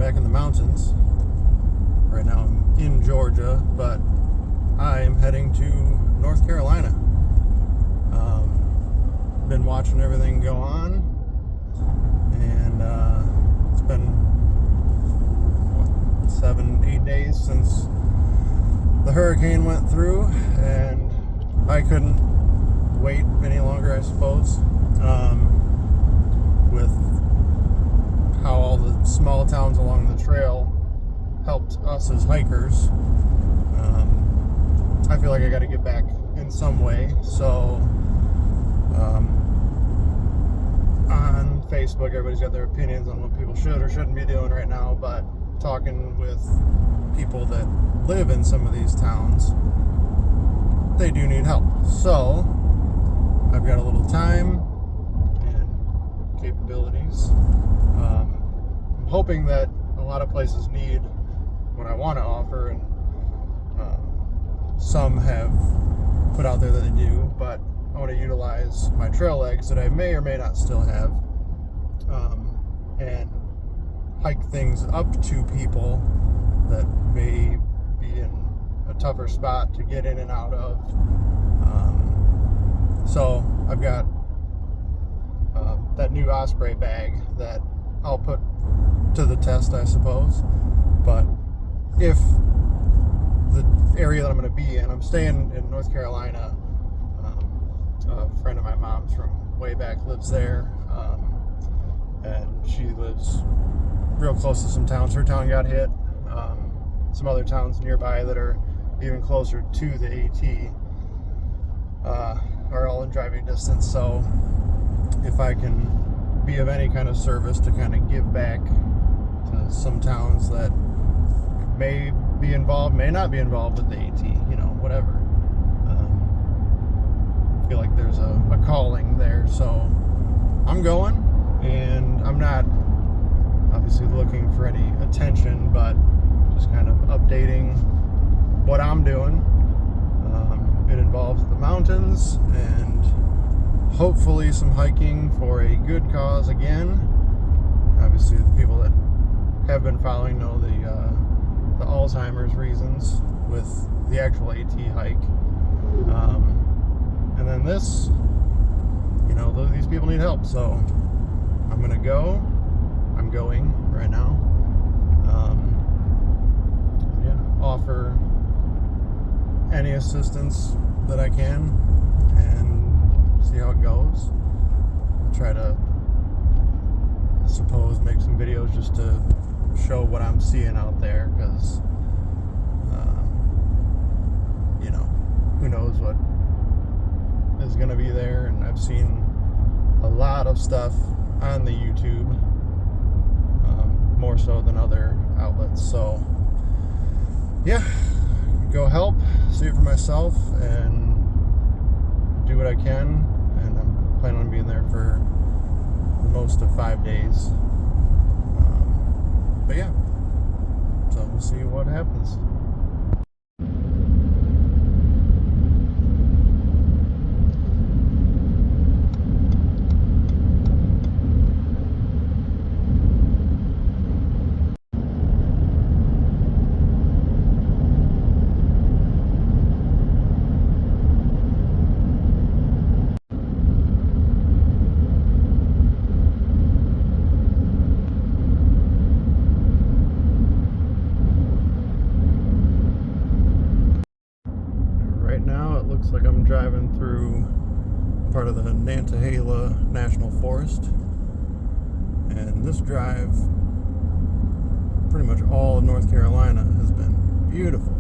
back in the mountains. Right now I'm in Georgia, but I am heading to North Carolina. Been watching everything go on, and it's been 7-8 days since the hurricane went through, and I couldn't wait any longer, I suppose, with how all the small towns along the trail helped us as hikers. I feel like I got to get back in some way, so on Facebook everybody's got their opinions on what people should or shouldn't be doing right now, but talking with people that live in some of these towns, they do need help. So I've got a little time and capabilities. I'm hoping that a lot of places need what I want to offer, and some have put out there that they do, but I want to utilize my trail legs that I may or may not still have, and hike things up to people that may be in a tougher spot to get in and out of. So I've got that new Osprey bag that I'll put to the test, I suppose. But if the area that I'm going to be in, I'm staying in North Carolina. A friend of my mom's from way back lives there, and she lives real close to some towns. Her town got hit. Some other towns nearby that are even closer to the AT are all in driving distance. So if I can be of any kind of service to kind of give back to some towns that may be involved, may not be involved with the AT, whatever. I feel like there's a calling there, so I'm going, and I'm not obviously looking for any attention, but just kind of updating what I'm doing. It involves the mountains and hopefully some hiking for a good cause again. Obviously the people that have been following know the Alzheimer's reasons with the actual AT hike. And then this, these people need help, so I'm gonna go. I'm going right now. Offer any assistance that I can and see how it goes. I'll try to, I suppose, make some videos just to show what I'm seeing out there, because who knows what is going to be there. And I've seen a lot of stuff on the YouTube, more so than other outlets. So yeah, go help, see it for myself, and do what I can. And I'm planning on being there for the most of 5 days. But yeah, so we'll see what happens. Looks like I'm driving through part of the Nantahala National Forest, and this drive, pretty much all of North Carolina, has been beautiful.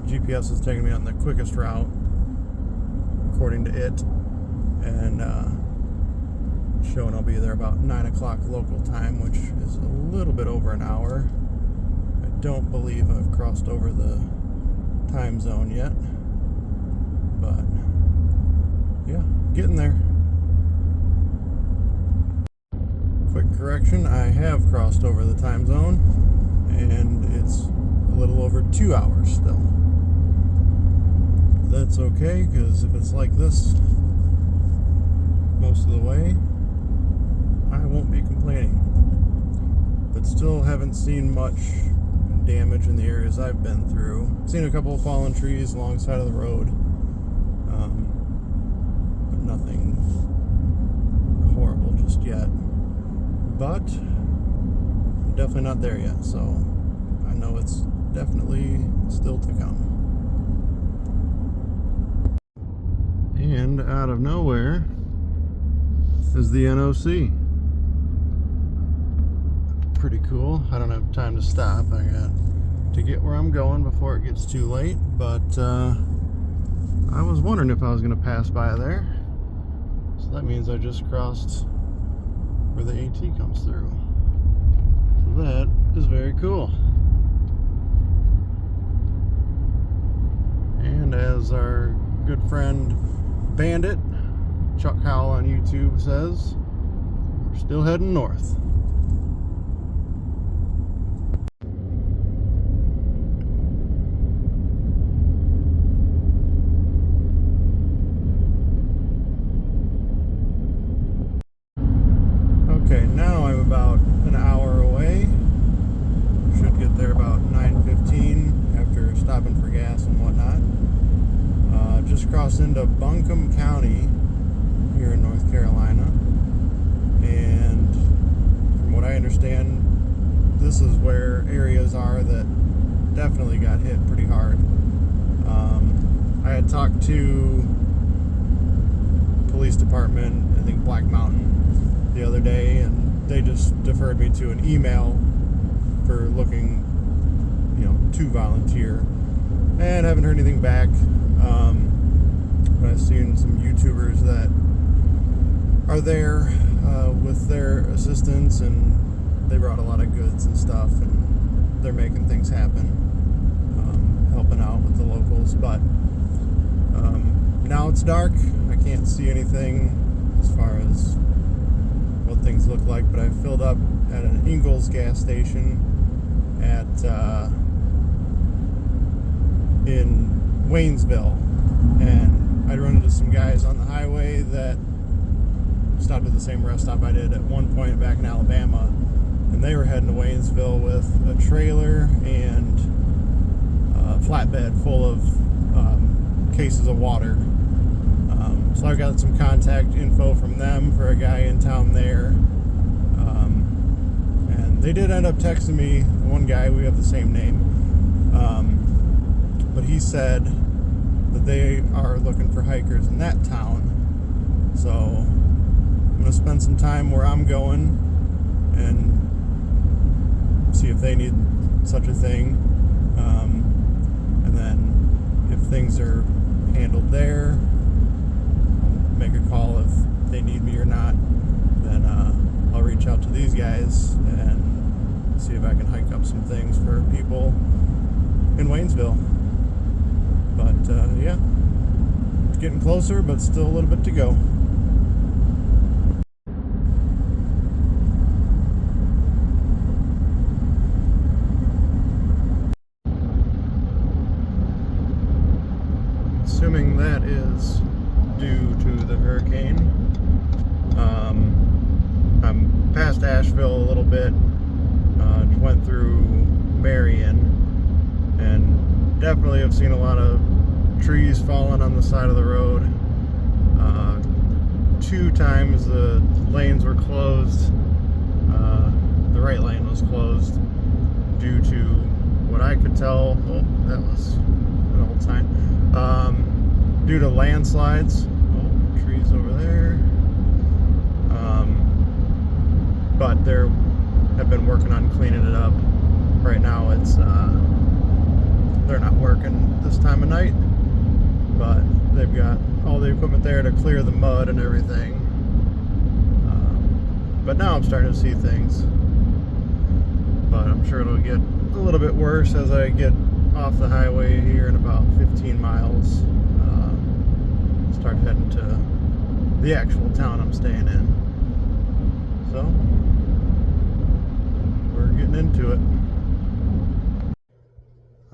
GPS is taking me on the quickest route according to it, and showing I'll be there about 9 o'clock local time, which is a little bit over an hour. I don't believe I've crossed over the time zone yet. But yeah, getting there. Quick correction, I have crossed over the time zone, and it's a little over 2 hours still. That's okay, because if it's like this most of the way, I won't be complaining. If it's Still haven't seen much damage in the areas I've been through. Seen a couple of fallen trees alongside of the road, but nothing horrible just yet. But I'm definitely not there yet, so I know it's definitely still to come. And out of nowhere is the NOC. Pretty cool. I don't have time to stop. I got to get where I'm going before it gets too late, but I was wondering if I was going to pass by there. So that means I just crossed where the AT comes through. So that is very cool. And as our good friend Bandit, Chuck Howell on YouTube says, we're still heading north. Okay, now I'm about an hour away. Should get there about 9:15 after stopping for gas and whatnot. Just crossed into Buncombe County here in North Carolina, and from what I understand, this is where areas are that definitely got hit pretty hard. I had talked to police department, I think Black Mountain, the other day, and they just deferred me to an email for looking, to volunteer, and haven't heard anything back. But I've seen some YouTubers that are there with their assistants, and they brought a lot of goods and stuff, and they're making things happen, helping out with the locals. But now it's dark. I can't see anything as far as what things look like, but I filled up at an Ingalls gas station in Waynesville, and I'd run into some guys on the highway that stopped at the same rest stop I did at one point back in Alabama, and they were heading to Waynesville with a trailer and a flatbed full of cases of water. So I got some contact info from them for a guy in town there, and they did end up texting me. One guy, we have the same name, but he said that they are looking for hikers in that town. So I'm going to spend some time where I'm going and see if they need such a thing, and then if things are handled there, I'll make a call if they need me or not. Then I'll reach out to these guys and see if I can hike up some things for people in Waynesville. But yeah, it's getting closer, but still a little bit to go. Assuming that is due to the hurricane. I'm past Asheville a little bit, went through Marion, and definitely have seen a lot of trees falling on the side of the road. 2 times the lanes were closed. The right lane was closed due to what I could tell. Oh, that was an old sign. Due to landslides. Oh, trees over there. But they have been working on cleaning it up. Right now it's they're not working this time of night, but they've got all the equipment there to clear the mud and everything. But now I'm starting to see things, but I'm sure it'll get a little bit worse as I get off the highway here in about 15 miles. Start heading to the actual town I'm staying in. So we're getting into it.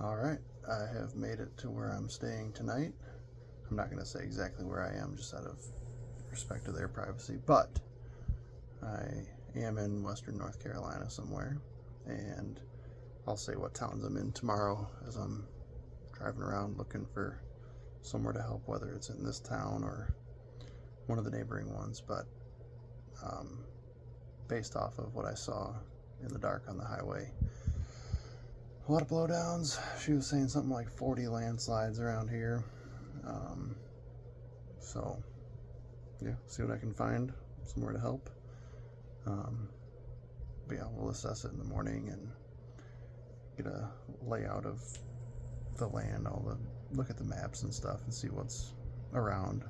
Alright, I have made it to where I'm staying tonight. I'm not going to say exactly where I am, just out of respect to their privacy, but I am in western North Carolina somewhere. and I'll say what towns I'm in tomorrow as I'm driving around looking for somewhere to help, whether it's in this town or one of the neighboring ones. But based off of what I saw in the dark on the highway, a lot of blowdowns. She was saying something like 40 landslides around here. So yeah, see what I can find, somewhere to help. But yeah, we'll assess it in the morning and get a layout of the land, look at the maps and stuff and see what's around,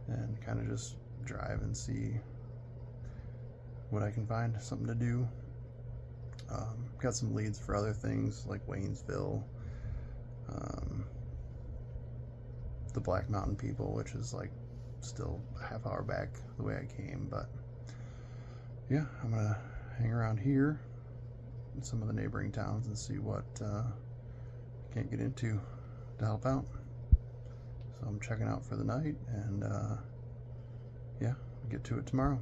and kind of just drive and see what I can find, something to do. Got some leads for other things like Waynesville, the Black Mountain people, which is like still a half hour back the way I came. But yeah, I'm gonna hang around here in some of the neighboring towns and see what I can't get into to help out. So I'm checking out for the night, and yeah, get to it tomorrow.